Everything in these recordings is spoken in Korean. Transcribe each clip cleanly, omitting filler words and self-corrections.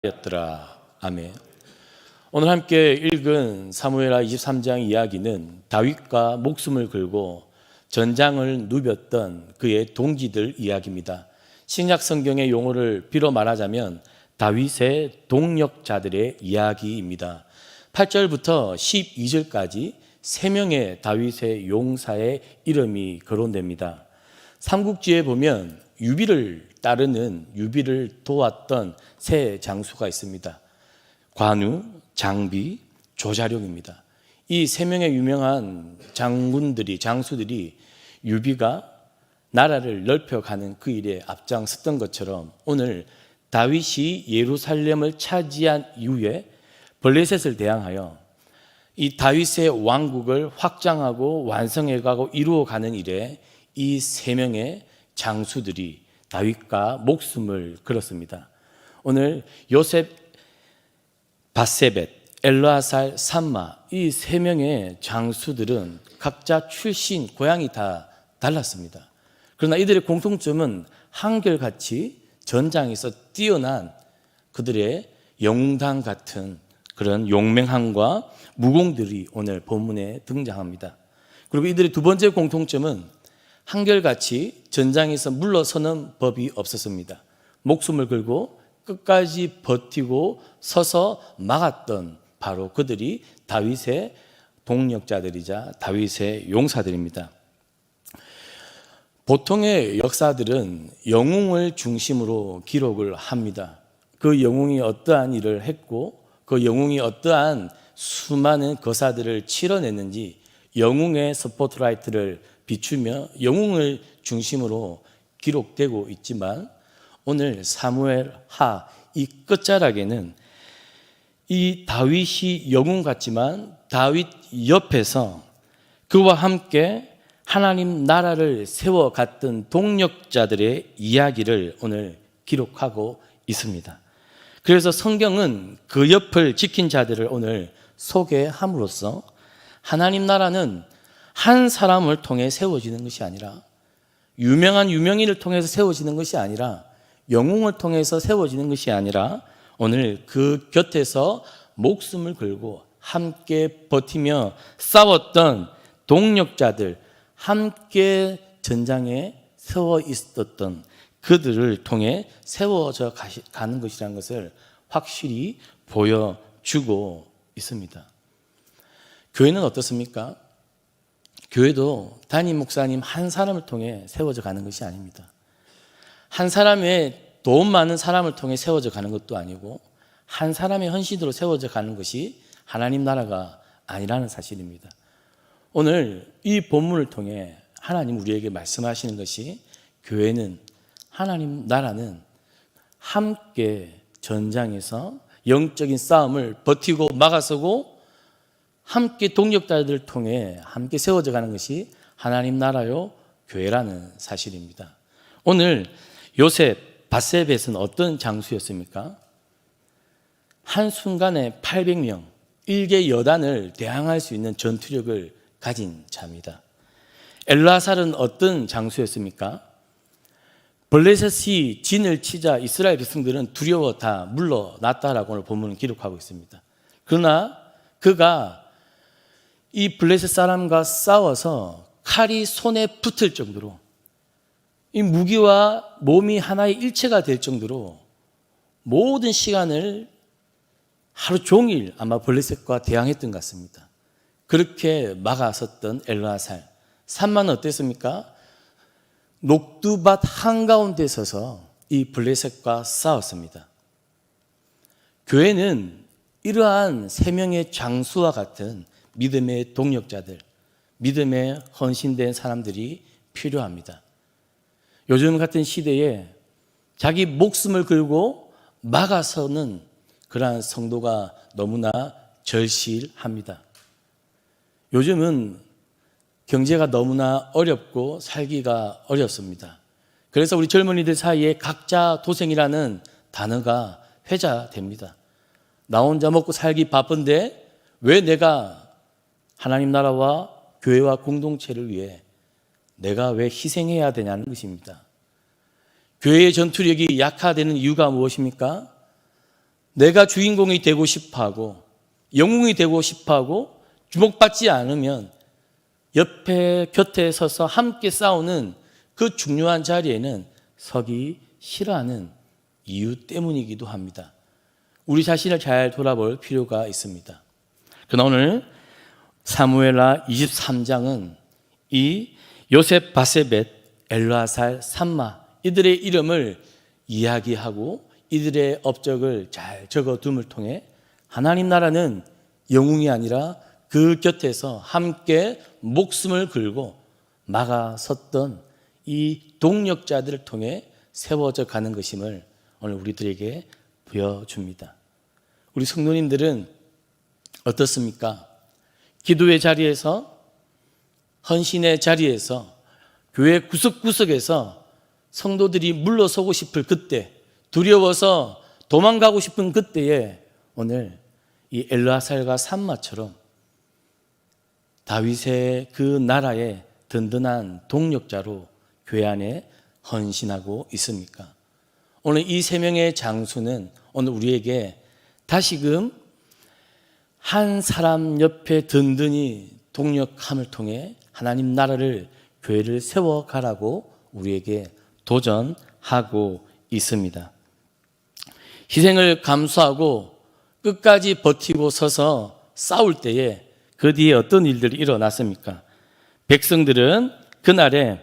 였더라. 아멘. 오늘 함께 읽은 사무엘하 23장 이야기는 다윗과 목숨을 걸고 전장을 누볐던 그의 동지들 이야기입니다. 신약 성경의 용어를 빌어 말하자면 다윗의 동력자들의 이야기입니다. 8절부터 12절까지 3명의 다윗의 용사의 이름이 거론됩니다. 삼국지에 보면 유비를 따르는, 유비를 도왔던 세 장수가 있습니다. 관우, 장비, 조자룡입니다. 이 3명의 유명한 장수들이 유비가 나라를 넓혀가는 그 일에 앞장섰던 것처럼 오늘 다윗이 예루살렘을 차지한 이후에 블레셋을 대항하여 이 다윗의 왕국을 확장하고 완성해가고 이루어가는 일에 이 3명의 장수들이 다윗과 목숨을 걸었습니다. 오늘 요셉, 바세벳, 엘르아살, 삼마 이 3명의 장수들은 각자 출신, 고향이 다 달랐습니다. 그러나 이들의 공통점은 한결같이 전장에서 뛰어난 그들의 영웅당 같은 그런 용맹함과 무공들이 오늘 본문에 등장합니다. 그리고 이들의 두 번째 공통점은 한결같이 전장에서 물러서는 법이 없었습니다. 목숨을 걸고 끝까지 버티고 서서 막았던 바로 그들이 다윗의 동력자들이자 다윗의 용사들입니다. 보통의 역사들은 영웅을 중심으로 기록을 합니다. 그 영웅이 어떠한 일을 했고 그 영웅이 어떠한 수많은 거사들을 치러냈는지 영웅의 스포트라이트를 비추며 영웅을 중심으로 기록되고 있지만 오늘 사무엘하 이 끝자락에는 이 다윗이 영웅 같지만 다윗 옆에서 그와 함께 하나님 나라를 세워갔던 동력자들의 이야기를 오늘 기록하고 있습니다. 그래서 성경은 그 옆을 지킨 자들을 오늘 소개함으로써 하나님 나라는 한 사람을 통해 세워지는 것이 아니라 유명한 유명인을 통해서 세워지는 것이 아니라 영웅을 통해서 세워지는 것이 아니라 오늘 그 곁에서 목숨을 걸고 함께 버티며 싸웠던 동력자들, 함께 전장에 세워 있었던 그들을 통해 세워져 가는 것이라는 것을 확실히 보여주고 있습니다. 교회는 어떻습니까? 교회도 담임 목사님 한 사람을 통해 세워져 가는 것이 아닙니다. 한 사람의 돈 많은 사람을 통해 세워져 가는 것도 아니고 한 사람의 헌신으로 세워져 가는 것이 하나님 나라가 아니라는 사실입니다. 오늘 이 본문을 통해 하나님 우리에게 말씀하시는 것이 교회는, 하나님 나라는 함께 전장에서 영적인 싸움을 버티고 막아서고 함께 동력자들을 통해 함께 세워져 가는 것이 하나님 나라요 교회라는 사실입니다. 오늘 요셉, 바세벳은 어떤 장수였습니까? 한순간에 800명, 일개 여단을 대항할 수 있는 전투력을 가진 자입니다. 엘르아살은 어떤 장수였습니까? 블레셋이 진을 치자 이스라엘 백성들은 두려워 다 물러났다라고 오늘 본문은 기록하고 있습니다. 그러나 그가 이 블레셋 사람과 싸워서 칼이 손에 붙을 정도로 이 무기와 몸이 하나의 일체가 될 정도로 모든 시간을 하루 종일 아마 블레셋과 대항했던 것 같습니다. 그렇게 막아섰던 엘르아살, 산만은 어땠습니까? 녹두밭 한가운데 서서 이 블레셋과 싸웠습니다. 교회는 이러한 3명의 장수와 같은 믿음의 동력자들, 믿음에 헌신된 사람들이 필요합니다. 요즘 같은 시대에 자기 목숨을 걸고 막아서는 그러한 성도가 너무나 절실합니다. 요즘은 경제가 너무나 어렵고 살기가 어렵습니다. 그래서 우리 젊은이들 사이에 각자 도생이라는 단어가 회자됩니다. 나 혼자 먹고 살기 바쁜데 왜 내가 하나님 나라와 교회와 공동체를 위해 내가 왜 희생해야 되냐는 것입니다. 교회의 전투력이 약화되는 이유가 무엇입니까? 내가 주인공이 되고 싶어하고 영웅이 되고 싶어하고 주목받지 않으면 옆에 곁에 서서 함께 싸우는 그 중요한 자리에는 서기 싫어하는 이유 때문이기도 합니다. 우리 자신을 잘 돌아볼 필요가 있습니다. 그러나 오늘 사무엘하 23장은 이 요셉, 바세벳, 엘르아살, 삼마 이들의 이름을 이야기하고 이들의 업적을 잘 적어둠을 통해 하나님 나라는 영웅이 아니라 그 곁에서 함께 목숨을 걸고 막아섰던 이 동력자들을 통해 세워져 가는 것임을 오늘 우리들에게 보여줍니다. 우리 성도님들은 어떻습니까? 기도의 자리에서, 헌신의 자리에서, 교회 구석구석에서 성도들이 물러서고 싶을 그때, 두려워서 도망가고 싶은 그때에 오늘 이 엘르아살과 삼마처럼 다윗의 그 나라의 든든한 동력자로 교회 안에 헌신하고 있습니까? 오늘 이 세 명의 장수는 오늘 우리에게 다시금 한 사람 옆에 든든히 동력함을 통해 하나님 나라를, 교회를 세워가라고 우리에게 도전하고 있습니다. 희생을 감수하고 끝까지 버티고 서서 싸울 때에 그 뒤에 어떤 일들이 일어났습니까? 백성들은 그날에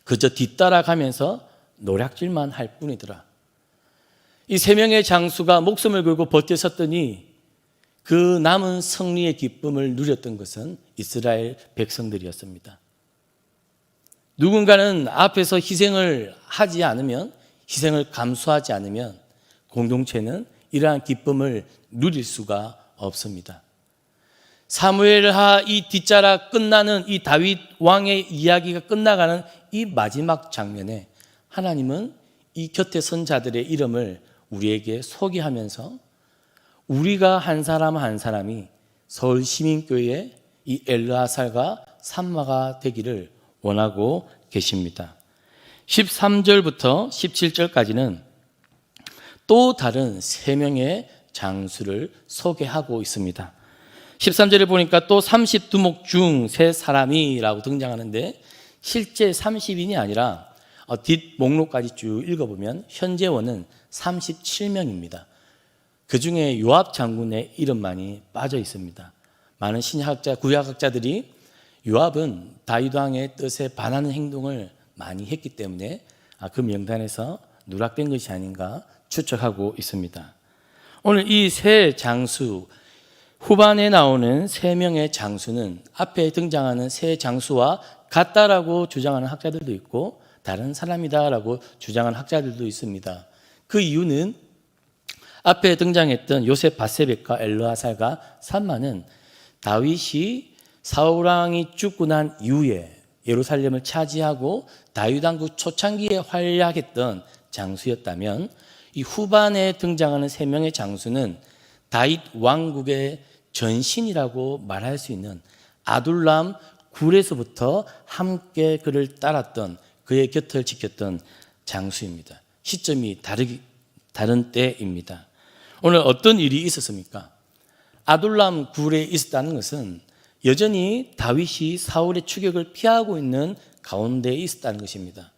그저 뒤따라가면서 노략질만 할 뿐이더라. 이 세 명의 장수가 목숨을 걸고 버텼었더니 그 남은 승리의 기쁨을 누렸던 것은 이스라엘 백성들이었습니다. 누군가는 앞에서 희생을 하지 않으면, 희생을 감수하지 않으면 공동체는 이러한 기쁨을 누릴 수가 없습니다. 사무엘하 이 뒷자락 끝나는 이 다윗 왕의 이야기가 끝나가는 이 마지막 장면에 하나님은 이 곁에 선 자들의 이름을 우리에게 소개하면서 우리가 한 사람 한 사람이 서울시민교회의 이 엘르아살과 삼마가 되기를 원하고 계십니다. 13절부터 17절까지는 또 다른 세 명의 장수를 소개하고 있습니다. 13절에 보니까 또 30두목 중 세 사람이라고 등장하는데 실제 30인이 아니라 뒷 목록까지 쭉 읽어보면 현재원은 37명입니다. 그 중에 요압 장군의 이름만이 빠져 있습니다. 많은 신약학자, 구약학자들이 요압은 다윗 왕의 뜻에 반하는 행동을 많이 했기 때문에 그 명단에서 누락된 것이 아닌가 추측하고 있습니다. 오늘 이 세 장수, 후반에 나오는 세 명의 장수는 앞에 등장하는 세 장수와 같다라고 주장하는 학자들도 있고 다른 사람이다라고 주장하는 학자들도 있습니다. 그 이유는 앞에 등장했던 요셉, 바세벳과 엘르아살과 삼마는 다윗이 사울 왕이 죽고 난 이후에 예루살렘을 차지하고 다윗 왕국 초창기에 활약했던 장수였다면 이 후반에 등장하는 세 명의 장수는 다윗 왕국의 전신이라고 말할 수 있는 아둘람 굴에서부터 함께 그를 따랐던, 그의 곁을 지켰던 장수입니다. 시점이 다른 때입니다. 오늘 어떤 일이 있었습니까? 아둘람 굴에 있었다는 것은 여전히 다윗이 사울의 추격을 피하고 있는 가운데에 있었다는 것입니다.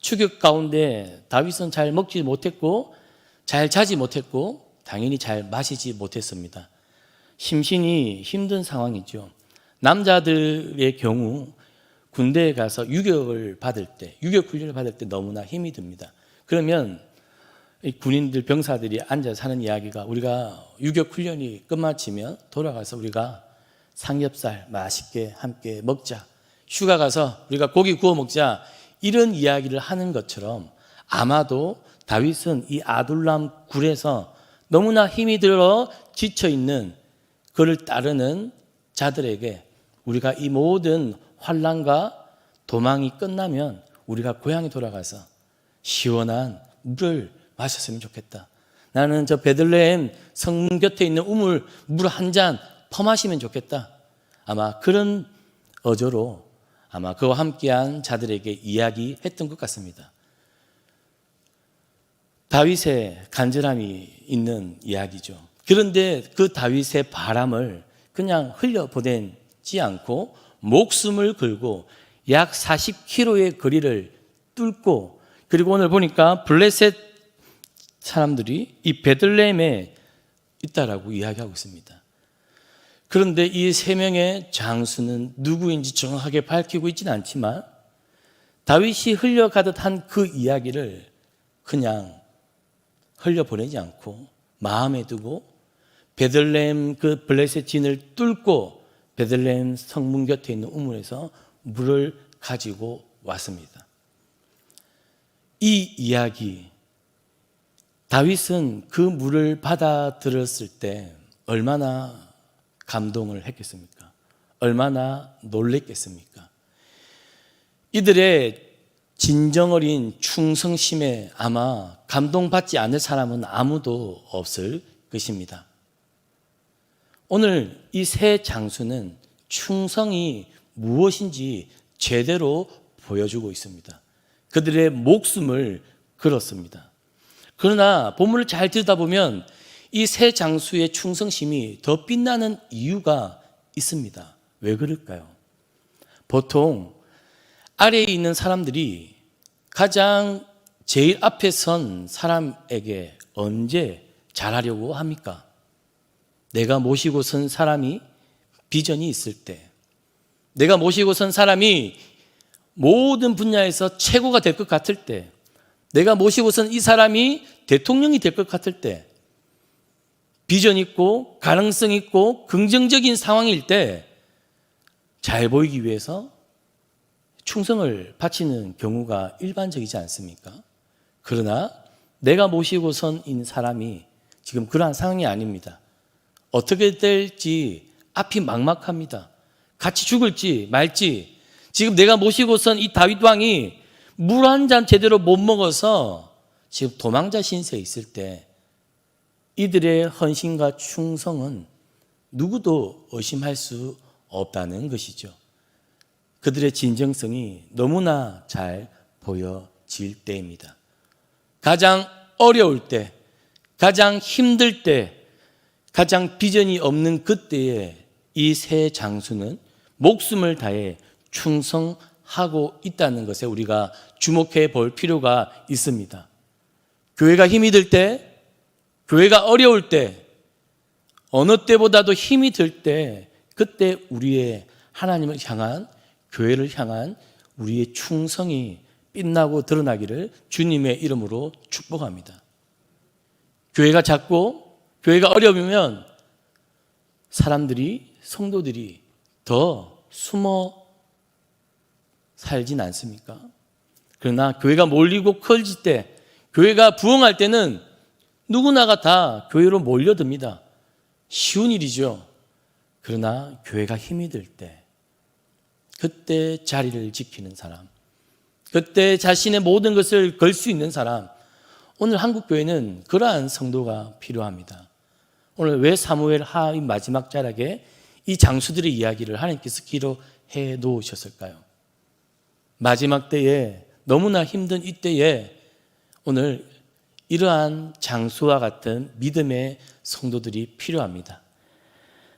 추격 가운데 다윗은 잘 먹지 못했고 잘 자지 못했고 당연히 잘 마시지 못했습니다. 심신이 힘든 상황이죠. 남자들의 경우 군대에 가서 유격을 받을 때, 유격 훈련을 받을 때 너무나 힘이 듭니다. 그러면 이 군인들, 병사들이 앉아서 하는 이야기가 우리가 유격 훈련이 끝마치면 돌아가서 우리가 삼겹살 맛있게 함께 먹자. 휴가 가서 우리가 고기 구워 먹자. 이런 이야기를 하는 것처럼 아마도 다윗은 이 아둘람 굴에서 너무나 힘이 들어 지쳐있는 그를 따르는 자들에게 우리가 이 모든 환난과 도망이 끝나면 우리가 고향에 돌아가서 시원한 물을 마셨으면 좋겠다. 나는 저 베들레헴 성문 곁에 있는 우물 물 한 잔 퍼마시면 좋겠다. 아마 그런 어조로 아마 그와 함께한 자들에게 이야기했던 것 같습니다. 다윗의 간절함이 있는 이야기죠. 그런데 그 다윗의 바람을 그냥 흘려보내지 않고 목숨을 걸고 약 40km의 거리를 뚫고, 그리고 오늘 보니까 블레셋 사람들이 이 베들레헴에 있다라고 이야기하고 있습니다. 그런데 이 세 명의 장수는 누구인지 정확하게 밝히고 있지는 않지만 다윗이 흘려가듯 한 그 이야기를 그냥 흘려보내지 않고 마음에 두고 베들레헴 그 블레셋 진을 뚫고 베들레헴 성문 곁에 있는 우물에서 물을 가지고 왔습니다. 이 이야기, 다윗은 그 물을 받아들였을 때 얼마나 감동을 했겠습니까? 얼마나 놀랬겠습니까? 이들의 진정 어린 충성심에 아마 감동받지 않을 사람은 아무도 없을 것입니다. 오늘 이 세 장수는 충성이 무엇인지 제대로 보여주고 있습니다. 그들의 목숨을 걸었습니다. 그러나 본문을 잘 들여다보면 이 세 장수의 충성심이 더 빛나는 이유가 있습니다. 왜 그럴까요? 보통 아래에 있는 사람들이 가장 제일 앞에 선 사람에게 언제 잘하려고 합니까? 내가 모시고 선 사람이 비전이 있을 때, 내가 모시고 선 사람이 모든 분야에서 최고가 될 것 같을 때, 내가 모시고 선 이 사람이 대통령이 될 것 같을 때, 비전 있고 가능성 있고 긍정적인 상황일 때 잘 보이기 위해서 충성을 바치는 경우가 일반적이지 않습니까? 그러나 내가 모시고 선 이 사람이 지금 그러한 상황이 아닙니다. 어떻게 될지 앞이 막막합니다. 같이 죽을지 말지. 지금 내가 모시고 선 이 다윗 왕이 물 한 잔 제대로 못 먹어서 지금 도망자 신세에 있을 때 이들의 헌신과 충성은 누구도 의심할 수 없다는 것이죠. 그들의 진정성이 너무나 잘 보여질 때입니다. 가장 어려울 때, 가장 힘들 때, 가장 비전이 없는 그때에 이 세 장수는 목숨을 다해 충성하고 있다는 것에 우리가 주목해 볼 필요가 있습니다. 교회가 힘이 들 때, 교회가 어려울 때, 어느 때보다도 힘이 들 때, 그때 우리의 하나님을 향한, 교회를 향한 우리의 충성이 빛나고 드러나기를 주님의 이름으로 축복합니다. 교회가 작고 교회가 어려우면 사람들이, 성도들이 더 숨어 살진 않습니까? 그러나 교회가 몰리고 커질 때, 교회가 부흥할 때는 누구나가 다 교회로 몰려듭니다. 쉬운 일이죠. 그러나 교회가 힘이 들 때, 그때 자리를 지키는 사람, 그때 자신의 모든 것을 걸 수 있는 사람, 오늘 한국교회는 그러한 성도가 필요합니다. 오늘 왜 사무엘 하의 마지막 자락에 이 장수들의 이야기를 하나님께서 기록해 놓으셨을까요? 마지막 때에, 너무나 힘든 이때에 오늘 이러한 장수와 같은 믿음의 성도들이 필요합니다.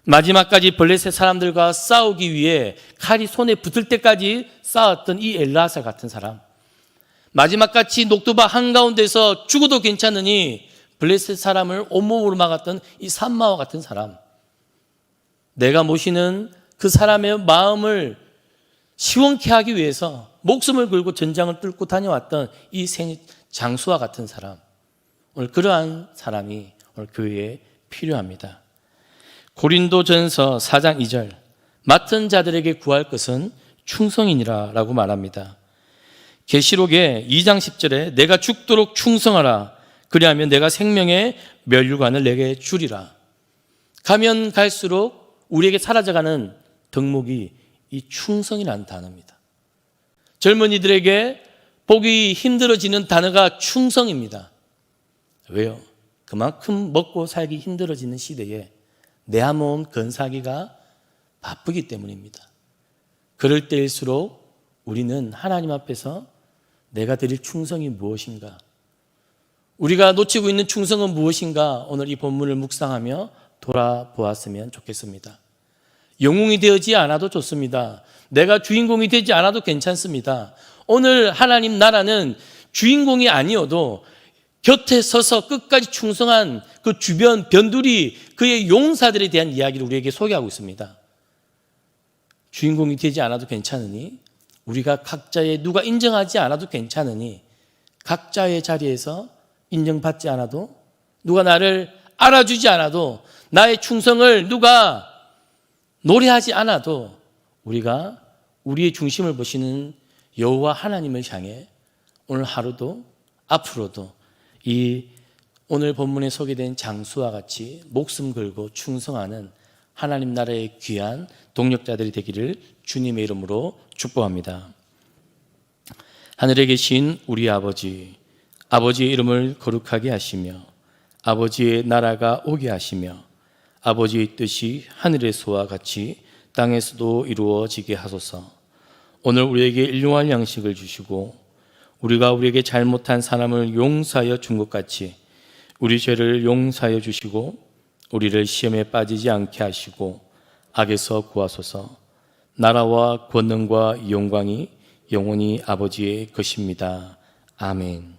마지막까지 블레셋 사람들과 싸우기 위해 칼이 손에 붙을 때까지 싸웠던 이 엘라사 같은 사람, 마지막같이 녹두밭 한가운데서 죽어도 괜찮으니 블레셋 사람을 온몸으로 막았던 이 삼마와 같은 사람, 내가 모시는 그 사람의 마음을 시원케 하기 위해서 목숨을 걸고 전장을 뚫고 다녀왔던 이 장수와 같은 사람, 오늘 그러한 사람이 오늘 교회에 필요합니다. 고린도전서 4장 2절, 맡은 자들에게 구할 것은 충성이니라 라고 말합니다. 계시록의 2장 10절에 내가 죽도록 충성하라, 그리하면 내가 생명의 면류관을 내게 주리라. 가면 갈수록 우리에게 사라져가는 덕목이 이 충성이라는 단어입니다. 젊은이들에게 보기 힘들어지는 단어가 충성입니다. 왜요? 그만큼 먹고 살기 힘들어지는 시대에 내 한 몸 건사하기가 바쁘기 때문입니다. 그럴 때일수록 우리는 하나님 앞에서 내가 드릴 충성이 무엇인가, 우리가 놓치고 있는 충성은 무엇인가 오늘 이 본문을 묵상하며 돌아보았으면 좋겠습니다. 영웅이 되지 않아도 좋습니다. 내가 주인공이 되지 않아도 괜찮습니다. 오늘 하나님 나라는 주인공이 아니어도 곁에 서서 끝까지 충성한 그 주변 변두리 그의 용사들에 대한 이야기를 우리에게 소개하고 있습니다. 주인공이 되지 않아도 괜찮으니, 우리가 각자의 누가 인정하지 않아도 괜찮으니, 각자의 자리에서 인정받지 않아도, 누가 나를 알아주지 않아도, 나의 충성을 누가 노래하지 않아도 우리가 우리의 중심을 보시는 여호와 하나님을 향해 오늘 하루도 앞으로도 이 오늘 본문에 소개된 장수와 같이 목숨 걸고 충성하는 하나님 나라의 귀한 동력자들이 되기를 주님의 이름으로 축복합니다. 하늘에 계신 우리 아버지, 아버지의 이름을 거룩하게 하시며 아버지의 나라가 오게 하시며 아버지의 뜻이 하늘에서와 같이 땅에서도 이루어지게 하소서. 오늘 우리에게 일용할 양식을 주시고 우리가 우리에게 잘못한 사람을 용서하여 준 것 같이 우리 죄를 용서하여 주시고 우리를 시험에 빠지지 않게 하시고 악에서 구하소서. 나라와 권능과 영광이 영원히 아버지의 것입니다. 아멘.